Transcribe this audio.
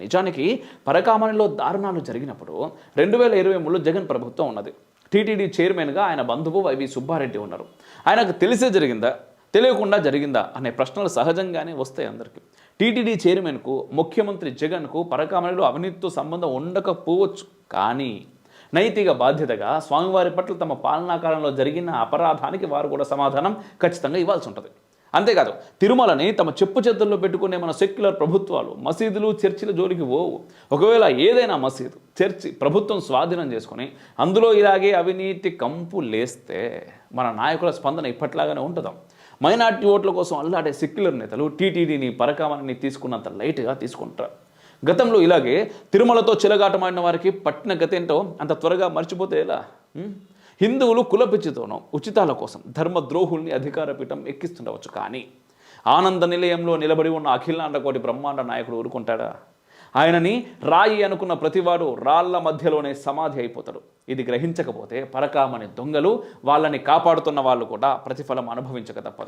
నిజానికి పరకామణిలో దారుణాలు జరిగినప్పుడు 2023లో జగన్ ప్రభుత్వం ఉన్నది. టీటీడీ చైర్మన్గా ఆయన బంధువు వైవి సుబ్బారెడ్డి ఉన్నారు. ఆయనకు తెలిసే జరిగిందా, తెలియకుండా జరిగిందా అనే ప్రశ్నలు సహజంగానే వస్తాయి అందరికీ. టీటీడీ చైర్మన్కు ముఖ్యమంత్రి జగన్కు పరకామణిలో అవినీతితో సంబంధం ఉండకపోవచ్చు, కానీ నైతిక బాధ్యతగా స్వామివారి పట్ల తమ పాలనాకాలంలో జరిగిన అపరాధానికి వారు కూడా సమాధానం ఖచ్చితంగా ఇవ్వాల్సి ఉంటుంది. అంతేకాదు, తిరుమలని తమ చెప్పు చేతుల్లో పెట్టుకునే మన సెక్యులర్ ప్రభుత్వాలు మసీదులు చర్చిల జోలికి పోవు. ఒకవేళ ఏదైనా మసీదు చర్చి ప్రభుత్వం స్వాధీనం చేసుకొని అందులో ఇలాగే అవినీతి కంపు లేస్తే మన నాయకుల స్పందన ఇప్పట్లాగానే ఉంటుందాం. మైనార్టీ ఓట్ల కోసం అల్లాడే సెక్యులర్ నేతలు టీటీడీని పరకామణిని తీసుకున్నంత లైట్గా తీసుకుంటారు. గతంలో ఇలాగే తిరుమలతో చిలగాటమాడిన వారికి పట్టిన గతేంటో అంత త్వరగా మర్చిపోతే ఎలా? హిందువులు కులపిచ్చితోనో ఉచితాల కోసం ధర్మద్రోహుల్ని అధికారపీఠం ఎక్కిస్తుండవచ్చు, కానీ ఆనంద నిలయంలో నిలబడి ఉన్న అఖిలాండకోటి బ్రహ్మాండ నాయకుడు ఊరుకుంటాడా? ఆయనని రాయి అనుకున్న ప్రతివాడు రాళ్ల మధ్యలోనే సమాధి అయిపోతాడు. ఇది గ్రహించకపోతే పరకామణి దొంగలు వాళ్ళని కాపాడుతున్న వాళ్ళు కూడా ప్రతిఫలం అనుభవించక తప్పదు.